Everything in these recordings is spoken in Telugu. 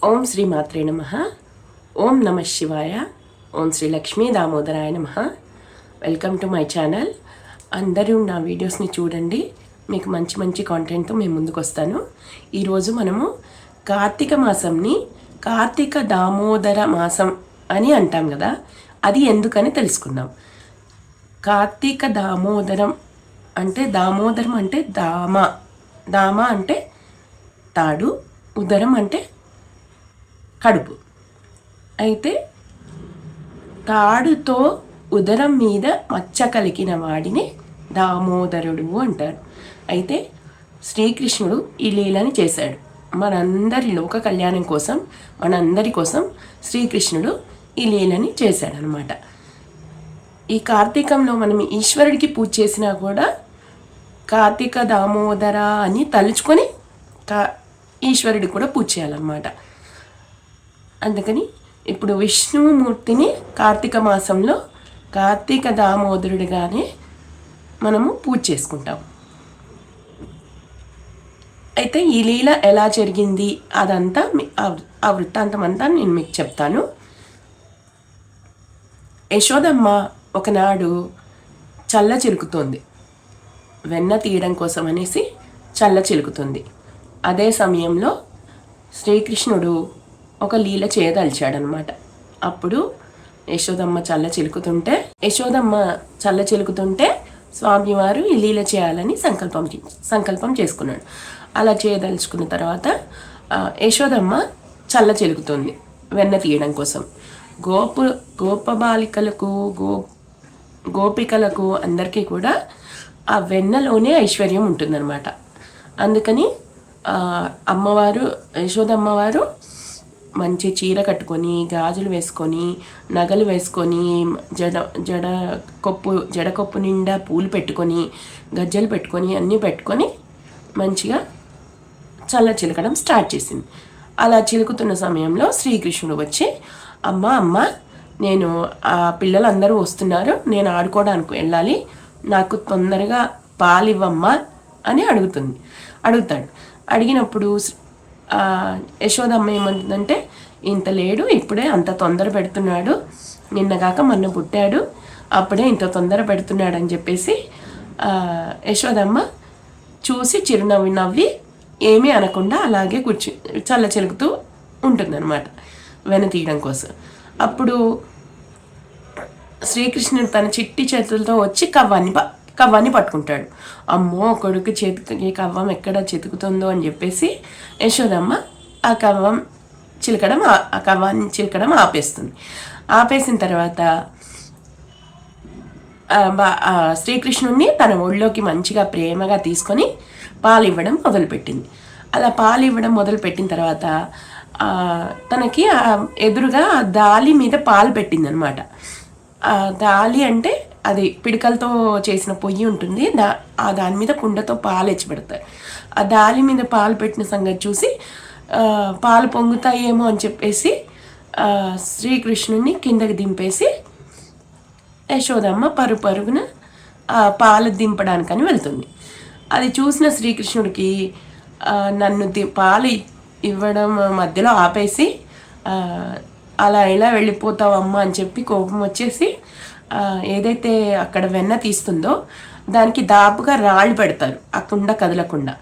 ఓం శ్రీ మాత్రే నమః. ఓం నమః శివాయ. ఓం శ్రీ లక్ష్మీ దామోదరాయ నమః. Welcome to my channel. అందరూ నా వీడియోస్ని చూడండి. మీకు మంచి మంచి కాంటెంట్తో మేము ముందుకు వస్తాను. ఈరోజు మనము కార్తీక మాసంని కార్తీక దామోదర మాసం అని అంటాం కదా, అది ఎందుకని తెలుసుకుందాం. కార్తీక దామోదరం అంటే దామోదరం అంటే దామ అంటే తాడు, ఉదరం అంటే కడుపు. అయితే తాడుతో ఉదరం మీద మచ్చ కలిగిన వాడిని దామోదరుడు అంటారు. అయితే శ్రీకృష్ణుడు ఈ లీలని చేశాడు. మనందరి లోక కళ్యాణం కోసం, మనందరి కోసం శ్రీకృష్ణుడు ఈ లీలని చేశాడనమాట. ఈ కార్తీకంలో మనం ఈశ్వరుడికి పూజ చేసినా కూడా కార్తీక దామోదర అని తలుచుకొని ఈశ్వరుడికి కూడా పూజ చేయాలన్నమాట. అందుకని ఇప్పుడు విష్ణుమూర్తిని కార్తీక మాసంలో కార్తీక దామోదరుడిగానే మనము పూజ చేసుకుంటాం. అయితే ఈ లీల ఎలా జరిగింది అదంతా ఆ వృత్తాంతం అంతా నేను మీకు చెప్తాను. యశోదమ్మ ఒకనాడు చల్ల చిలుకుతోంది. వెన్న తీయడం కోసం అనేసి చల్ల చిలుకుతుంది. అదే సమయంలో శ్రీకృష్ణుడు ఒక లీల చేయదలిచాడనమాట. అప్పుడు యశోదమ్మ చల్ల చిలుకుతుంటే స్వామివారు ఈ లీల చేయాలని సంకల్పం చేసుకున్నాడు. అలా చేయదలుచుకున్న తర్వాత యశోదమ్మ చల్ల చిలుకుతుంది వెన్న తీయడం కోసం. గోపబాలికలకు గోపికలకు అందరికీ కూడా ఆ వెన్నలోనే ఐశ్వర్యం ఉంటుందన్నమాట. అందుకని అమ్మవారు యశోదమ్మవారు మంచి చీర కట్టుకొని, గాజులు వేసుకొని, నగలు వేసుకొని, జడకొప్పు నిండా పూలు పెట్టుకొని, గజ్జలు పెట్టుకొని, అన్నీ పెట్టుకొని మంచిగా చల్ల చిలకడం స్టార్ట్ చేసింది. అలా చిలుకుతున్న సమయంలో శ్రీకృష్ణుడు వచ్చి అమ్మ నేను ఆ పిల్లలందరూ వస్తున్నారు, నేను ఆడుకోవడానికి వెళ్ళాలి, నాకు తొందరగా పాలివ్వమ్మా అని అడుగుతాడు. అడిగినప్పుడు యశోదమ్మ ఏమంటుందంటే, ఇంత లేడు, ఇప్పుడే అంత తొందర పెడుతున్నాడు, నిన్నగాక మొన్న పుట్టాడు, అప్పుడే ఇంత తొందర పెడుతున్నాడు అని చెప్పేసి యశోదమ్మ చూసి చిరునవ్వి నవ్వి ఏమీ అనకుండా అలాగే చల్ల చిలుకుతూ ఉంటుందన్నమాట వెన తీయడం కోసం. అప్పుడు శ్రీకృష్ణుడు తన చిట్టి చేతులతో వచ్చి కవ్వాన్ని పట్టుకుంటాడు. అమ్మో, కొడుకు చేతికి కవ్వం ఎక్కడ చితుకుతుందో అని చెప్పేసి యశోదమ్మ ఆ కవ్వాన్ని చిలకడం ఆపేసిన తర్వాత శ్రీకృష్ణుడిని తన ఒళ్ళోకి మంచిగా ప్రేమగా తీసుకొని పాలు ఇవ్వడం మొదలుపెట్టింది. అలా పాలు ఇవ్వడం మొదలుపెట్టిన తర్వాత తనకి ఎదురుగా దాలి మీద పాలు పెట్టింది అనమాట. దాలి అంటే అది పిడికలతో చేసిన పొయ్యి ఉంటుంది, దాని మీద కుండతో పాలు ఎచ్చి పెడతారు. ఆ దాలి మీద పాలు పెట్టిన సంగతి చూసి పాలు పొంగుతాయేమో అని చెప్పేసి శ్రీకృష్ణుని కిందకి దింపేసి యశోదమ్మ పరుగున పాలు దింపడానికని వెళ్తుంది. అది చూసిన శ్రీకృష్ణుడికి నన్ను పాలు ఇవ్వడం మధ్యలో ఆపేసి అలా ఎలా వెళ్ళిపోతావమ్మా అని చెప్పి కోపం వచ్చేసి ఏదైతే అక్కడ వెన్న తీస్తుందో దానికి దాపుగా రాళ్ళు పెడతారు, ఆ కుండ కదలకుండా.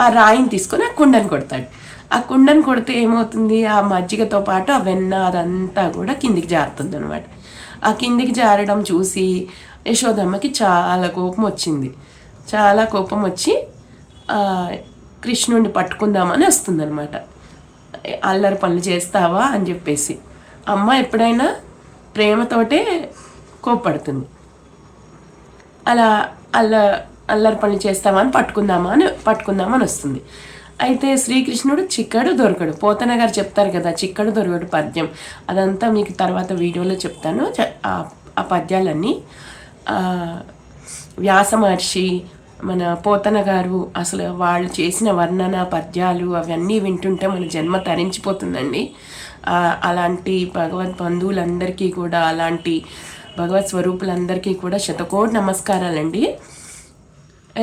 ఆ రాయిని తీసుకొని ఆ కుండను కొడతాడు. ఆ కుండను కొడితే ఏమవుతుంది, ఆ మజ్జిగతో పాటు ఆ వెన్న అదంతా కూడా కిందికి జారుతుంది అనమాట. ఆ కిందికి జారడం చూసి యశోదమ్మకి చాలా కోపం వచ్చి కృష్ణుడిని పట్టుకుందామని వస్తుందన్నమాట. అల్లరి పనులు చేస్తావా అని చెప్పేసి. అమ్మ ఎప్పుడైనా ప్రేమతోటే కోప్పడుతుంది. అలా అల్లరి పనులు చేస్తామని పట్టుకుందామని వస్తుంది. అయితే శ్రీకృష్ణుడు చిక్కడు దొరకడు. పోతన గారు చెప్తారు కదా, చిక్కడు దొరకడు పద్యం. అదంతా మీకు తర్వాత వీడియోలో చెప్తాను. ఆ పద్యాలన్నీ వ్యాస మహర్షి, మన పోతన గారు, అసలు వాళ్ళు చేసిన వర్ణన పద్యాలు అవన్నీ వింటుంటే మన జన్మ తరించిపోతుందండి. అలాంటి భగవద్ బంధువులందరికీ కూడా, అలాంటి భగవత్ స్వరూపులందరికీ కూడా శతకోటి నమస్కారాలండి.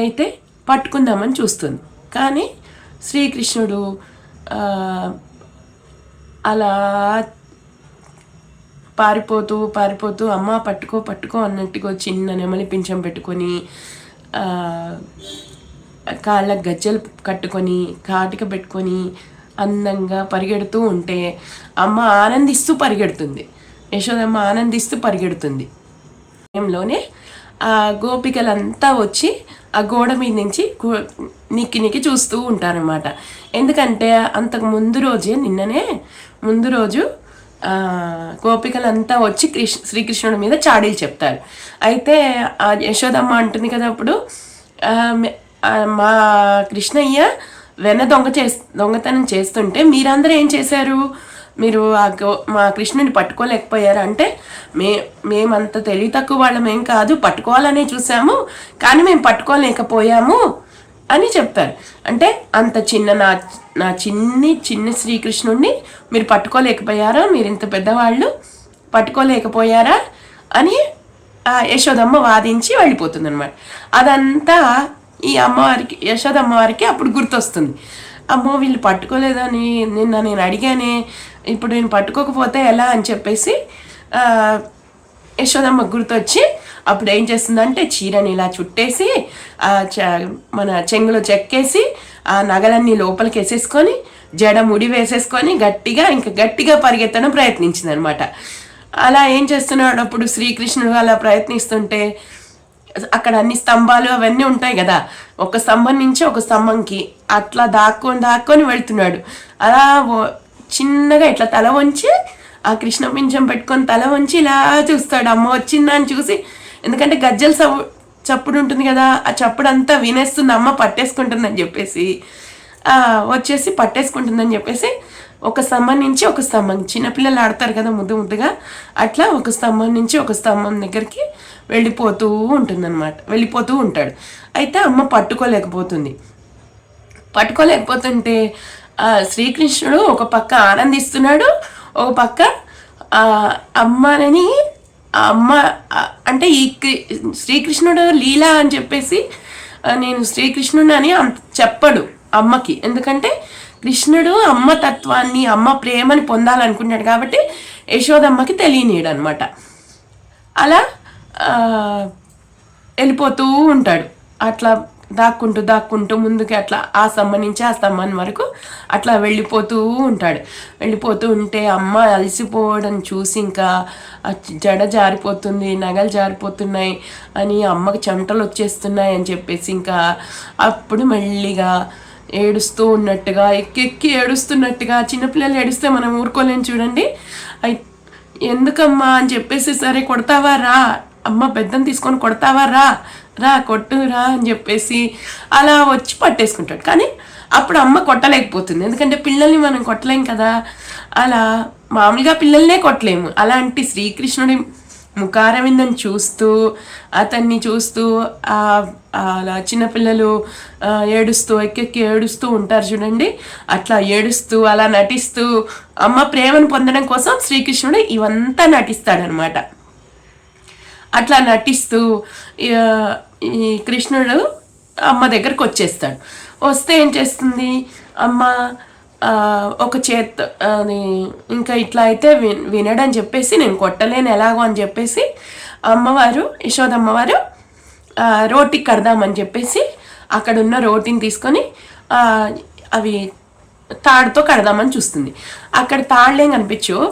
అయితే పట్టుకుందామని చూస్తుంది, కానీ శ్రీకృష్ణుడు అలా పారిపోతూ పారిపోతూ అమ్మ పట్టుకో పట్టుకో అన్నట్టుగా చిన్న నెమలి పింఛం పెట్టుకొని కాళ్ళకు గజ్జలు కట్టుకొని కాటిక పెట్టుకొని అందంగా పరిగెడుతూ ఉంటే అమ్మ ఆనందిస్తూ పరిగెడుతుంది. యశోదమ్మ ఆనందిస్తూ పరిగెడుతుంది. సమయంలోనే ఆ గోపికలంతా వచ్చి ఆ గోడ మీద నుంచి నిక్కి చూస్తూ ఉంటారనమాట. ఎందుకంటే అంతకు ముందు రోజే నిన్ననే ముందు రోజు గోపికలంతా వచ్చి శ్రీకృష్ణుడి మీద చాడీలు చెప్తారు. అయితే ఆ యశోదమ్మ అంటుంది కదా అప్పుడు, మా కృష్ణయ్య దొంగతనం చేస్తుంటే మీరందరూ ఏం చేశారు, మీరు మా కృష్ణుని పట్టుకోలేకపోయారు అంటే, మేమంత తెలివి తక్కువ వాళ్ళమేం కాదు, పట్టుకోవాలనే చూసాము కానీ మేము పట్టుకోలేకపోయాము అని చెప్తారు. అంటే అంత నా చిన్న శ్రీకృష్ణుడిని మీరు పట్టుకోలేకపోయారా, మీరు ఇంత పెద్దవాళ్ళు పట్టుకోలేకపోయారా అని యశోదమ్మ వాదించి వెళ్ళిపోతుంది అనమాట. అదంతా ఈ అమ్మవారికి యశోదమ్మవారికి అప్పుడు గుర్తొస్తుంది. అమ్మో వీళ్ళు పట్టుకోలేదని నిన్న నేను అడిగానే, ఇప్పుడు నేను పట్టుకోకపోతే ఎలా అని చెప్పేసి యశోదమ్మ గుర్తొచ్చి అప్పుడు ఏం చేస్తుందంటే చీరని ఇలా చుట్టేసి మన చెంగులో చెక్కేసి ఆ నగలన్నీ లోపలికి వేసేసుకొని జడ ముడి వేసేసుకొని గట్టిగా పరిగెత్తడం ప్రయత్నించింది అనమాట. అలా ఏం చేస్తున్నాడు అప్పుడు శ్రీకృష్ణుడు అలా ప్రయత్నిస్తుంటే అక్కడ అన్ని స్తంభాలు అవన్నీ ఉంటాయి కదా, ఒక స్తంభం నుంచి ఒక స్తంభంకి అట్లా దాక్కొని వెళ్తున్నాడు. అలా చిన్నగా ఇట్లా తల వంచి ఆ కృష్ణ పింఛం పెట్టుకొని తల వంచి ఇలా చూస్తాడు. అమ్మ వచ్చిందా అని చూసి, ఎందుకంటే గజ్జల చప్పుడు ఉంటుంది కదా, ఆ చప్పుడు అంతా వినేస్తుంది అమ్మ పట్టేసుకుంటుందని చెప్పేసి వచ్చేసి పట్టేసుకుంటుందని చెప్పేసి ఒక స్తంభం నుంచి ఒక స్తంభం, చిన్నపిల్లలు ఆడతారు కదా ముద్దుగా, అట్లా ఒక స్తంభం నుంచి ఒక స్తంభం దగ్గరికి వెళ్ళిపోతూ ఉంటాడు. అయితే అమ్మ పట్టుకోలేకపోతుంటే శ్రీకృష్ణుడు ఒక పక్క ఆనందిస్తున్నాడు, ఒక పక్క అమ్మని అమ్మ అంటే ఈ శ్రీకృష్ణుడు లీల అని చెప్పేసి నేను శ్రీకృష్ణుడు అని చెప్పడు అమ్మకి, ఎందుకంటే కృష్ణుడు అమ్మ తత్వాన్ని అమ్మ ప్రేమని పొందాలనుకున్నాడు కాబట్టి యశోదమ్మకి తెలియనీయడు అనమాట. అలా వెళ్ళిపోతూ ఉంటాడు. అట్లా దాక్కుంటూ ముందుకి అట్లా ఆ స్తంభం నుంచి ఆ స్తంభం వరకు అట్లా వెళ్ళిపోతూ ఉంటే అమ్మ అలసిపోవడం చూసి ఇంకా జడ జారిపోతుంది, నగలు జారిపోతున్నాయి అని అమ్మకి చెమటలు వచ్చేస్తున్నాయి అని చెప్పేసి ఇంకా అప్పుడు మెల్లిగా ఏడుస్తూ ఉన్నట్టుగా ఎక్కి ఏడుస్తున్నట్టుగా, చిన్నపిల్లలు ఏడిస్తే మనం ఊరుకోలేము చూడండి, ఎందుకమ్మా అని చెప్పేసి సరే కొడతావా రా, అమ్మ పెద్దం తీసుకొని కొడతావా రా కొట్టురా అని చెప్పేసి అలా వచ్చి పట్టేసుకుంటాడు. కానీ అప్పుడు అమ్మ కొట్టలేకపోతుంది, ఎందుకంటే పిల్లల్ని మనం కొట్టలేం కదా, అలా మామూలుగా పిల్లల్నే కొట్టలేము. అలాంటి శ్రీకృష్ణుడి ముఖారవిందని అతన్ని చూస్తూ అలా చిన్నపిల్లలు ఏడుస్తూ ఎక్కెక్కి ఏడుస్తూ ఉంటారు చూడండి, అట్లా ఏడుస్తూ అలా నటిస్తూ అమ్మ ప్రేమను పొందడం కోసం శ్రీకృష్ణుడు ఇవంతా నటిస్తాడనమాట. అట్లా నటిస్తూ ఈ కృష్ణుడు అమ్మ దగ్గరకు వచ్చేస్తాడు. వస్తే ఏం చేస్తుంది అమ్మ, ఒక చేత్తో అది ఇంకా ఇట్లా అయితే వినడని చెప్పేసి నేను కొట్టలేను ఎలాగో అని చెప్పేసి యశోదమ్మవారు రోటికి కడదామని చెప్పేసి అక్కడ ఉన్న రోటిని తీసుకొని అవి తాడుతో కడదామని చూస్తుంది. అక్కడ తాళ్ళేం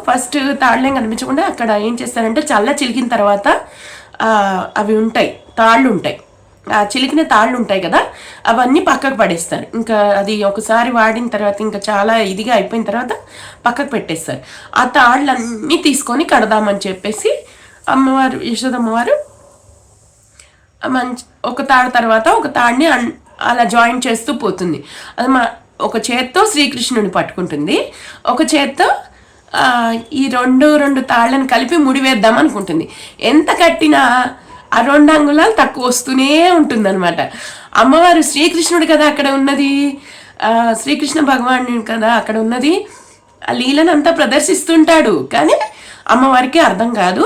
ఫస్ట్ తాళ్ళేం కనిపించకుండా అక్కడ ఏం చేస్తారంటే చల్ల చిలికిన తర్వాత అవి తాళ్ళు ఉంటాయి, చిలికిన తాళ్ళు ఉంటాయి కదా, అవన్నీ పక్కకు పడేస్తారు. ఇంకా అది ఒకసారి వాడిన తర్వాత ఇంకా చాలా ఇదిగా అయిపోయిన తర్వాత పక్కకు పెట్టేస్తారు. ఆ తాళ్ళన్నీ తీసుకొని కడదామని చెప్పేసి యశోదమ్మవారు ఒక తాడు తర్వాత ఒక తాడిని అలా జాయింట్ చేస్తూ పోతుంది. అది ఒక చేత్తో శ్రీకృష్ణుని పట్టుకుంటుంది, ఒక చేత్తో ఈ రెండు తాళ్ళని కలిపి ముడివేద్దాం అనుకుంటుంది. ఎంత కట్టినా ఆ 2 అంగుళాలు తక్కువ వస్తూనే ఉంటుందన్నమాట. అమ్మవారు శ్రీకృష్ణుడు కదా అక్కడ ఉన్నది, శ్రీకృష్ణ భగవానుడు కదా అక్కడ ఉన్నది, ఆ లీలనంతా ప్రదర్శిస్తుంటాడు. కానీ అమ్మవారికి అర్థం కాదు,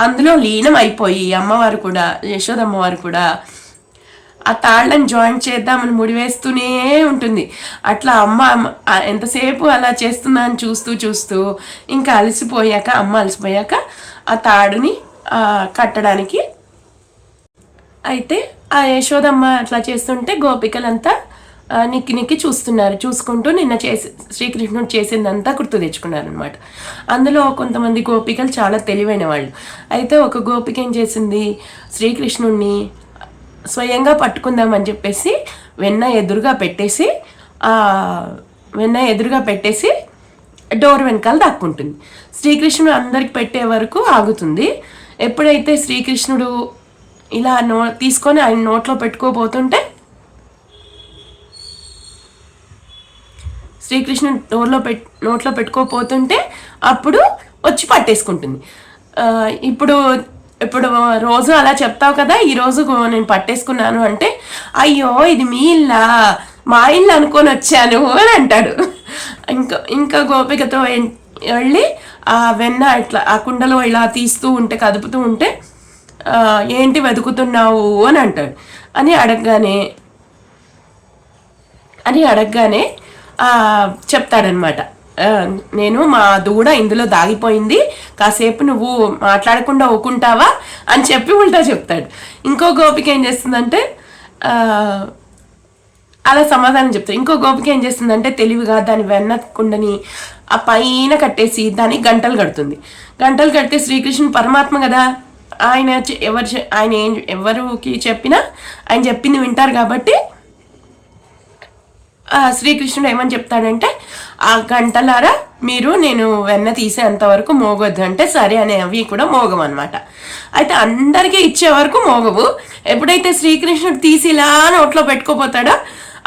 అందులో లీనం అయిపోయి అమ్మవారు కూడా యశోదమ్మవారు కూడా ఆ తాళ్ళని జాయింట్ చేద్దామని ముడివేస్తూనే ఉంటుంది. అట్లా అమ్మ ఎంతసేపు అలా చేస్తుందా అని చూస్తూ చూస్తూ ఇంకా అమ్మ అలసిపోయాక ఆ తాడుని కట్టడానికి, అయితే ఆ యశోదమ్మ అట్లా చేస్తుంటే గోపికలంతా నిక్కి నిక్కి చూసుకుంటూ నిన్న శ్రీకృష్ణుడు చేసిందంతా గుర్తు తెచ్చుకున్నారు అనమాట. అందులో కొంతమంది గోపికలు చాలా తెలివైన వాళ్ళు. అయితే ఒక గోపిక ఏం చేసింది, శ్రీకృష్ణుడిని స్వయంగా పట్టుకుందామని చెప్పేసి వెన్న ఎదురుగా పెట్టేసి డోర్ వెనకాల దాక్కుంటుంది. శ్రీకృష్ణుడు అందరికి పెట్టే వరకు ఆగుతుంది. ఎప్పుడైతే శ్రీకృష్ణుడు ఇలా తీసుకొని ఆయన నోట్లో పెట్టుకోబోతుంటే నోట్లో పెట్టుకోపోతుంటే అప్పుడు వచ్చి పట్టేసుకుంటుంది. ఇప్పుడు రోజు అలా చెప్తావు కదా, ఈరోజు నేను పట్టేసుకున్నాను అంటే, అయ్యో ఇది మీ ఇల్లా, మా ఇల్లు అనుకొని వచ్చాను అని అంటాడు. ఇంకా గోపికతో వెళ్ళి ఆ వెన్న ఇట్లా ఆ కుండలో ఇలా తీస్తూ ఉంటే కదుపుతూ ఉంటే, ఏంటి వెతుకుతున్నావు అని అంటాడు. అని అడగగానే చెప్తాడనమాట, నేను మా దూడ ఇందులో దాగిపోయింది, కాసేపు నువ్వు మాట్లాడకుండా ఊకుంటావా అని చెప్పి ఉల్టా చెప్తాడు. ఇంకో గోపిక ఏం చేస్తుందంటే అలా సమాధానం చెప్తాడు. ఇంకో గోపిక ఏం చేస్తుందంటే తెలివిగా దాని వెన్న కుండని ఆ పైన కట్టేసి దానికి గంటలు కడుతుంది. గంటలు కడితే శ్రీకృష్ణుడు పరమాత్మ కదా, ఆయన ఎవరికి చెప్పినా ఆయన చెప్పింది వింటారు కాబట్టి శ్రీకృష్ణుడు ఏమని చెప్తాడంటే, ఆ గంటలారా మీరు నేను వెన్న తీసేంత వరకు మోగొద్దు అంటే సరే అని అవి కూడా మోగవు అనమాట. అయితే అందరికీ ఇచ్చే వరకు మోగవు. ఎప్పుడైతే శ్రీకృష్ణుడు తీసి ఇలా నోట్లో పెట్టుకోపోతాడో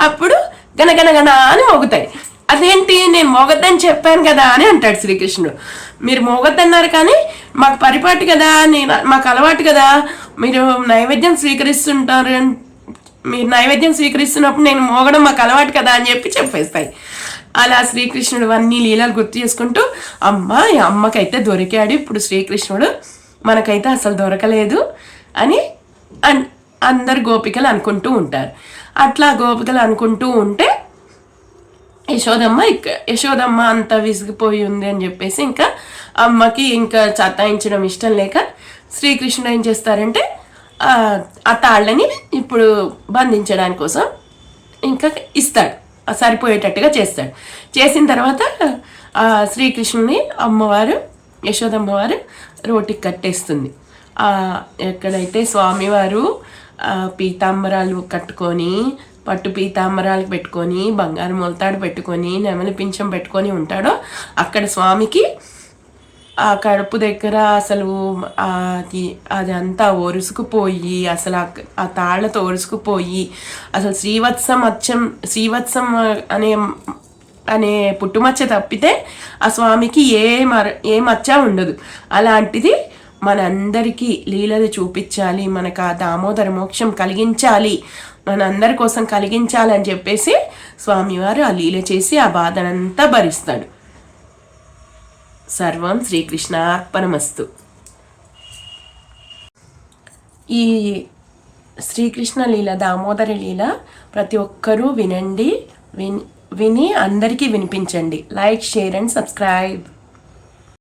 అప్పుడు గనగనగన అని మోగుతాయి. అదేంటి, నేను మోగొద్దని చెప్పాను కదా అని అంటాడు శ్రీకృష్ణుడు. మీరు మోగొద్దన్నారు కానీ మాకు పరిపాటి కదా, మాకు అలవాటు కదా, మీరు నైవేద్యం స్వీకరిస్తున్నప్పుడు నేను మోగడం మాకు అలవాటు కదా అని చెప్పేస్తాయి. అలా శ్రీకృష్ణుడు అన్ని లీలలు గుర్తు చేసుకుంటూ అమ్మకైతే దొరికాడు ఇప్పుడు శ్రీకృష్ణుడు, మనకైతే అసలు దొరకలేదు అని అందరు గోపికలు అనుకుంటూ ఉంటారు. అట్లా గోపికలు అనుకుంటూ ఉంటే యశోదమ్మ అంత విసిగిపోయి ఉంది అని చెప్పేసి ఇంకా అమ్మకి ఇంకా సతాయించడం ఇష్టం లేక శ్రీకృష్ణుడు ఏం చేస్తారంటే ఆ తాళ్ళని ఇప్పుడు బంధించడానికి కోసం ఇంకా ఇస్తాడు, సరిపోయేటట్టుగా చేస్తాడు. చేసిన తర్వాత శ్రీకృష్ణుని యశోదమ్మవారు రోటికి కట్టేస్తుంది. ఎక్కడైతే స్వామివారు పీతాంబరాలు కట్టుకొని, పట్టు పీతాంబరాలు పెట్టుకొని, బంగారు మొలతాడు పెట్టుకొని, నెమలి పింఛం పెట్టుకొని ఉంటాడో అక్కడ స్వామికి ఆ కడుపు దగ్గర అసలు అదంతా ఒరుసుకుపోయి, అసలు ఆ తాళ్లతో ఒరుసుకుపోయి అసలు శ్రీవత్సం అనే పుట్టుమచ్చ తప్పితే ఆ స్వామికి ఏ మచ్చ ఉండదు. అలాంటిది మనందరికీ లీలలు చూపించాలి, మనకు ఆ దామోదర మోక్షం కలిగించాలి, మనందరి కోసం కలిగించాలని చెప్పేసి స్వామివారు ఆ లీల చేసి ఆ బాధనంతా భరిస్తాడు. సర్వం శ్రీకృష్ణార్పణమస్తు. ఈ శ్రీకృష్ణ లీల, దామోదర లీల ప్రతి ఒక్కరూ వినండి, విని అందరికీ వినిపించండి. Like, share and subscribe.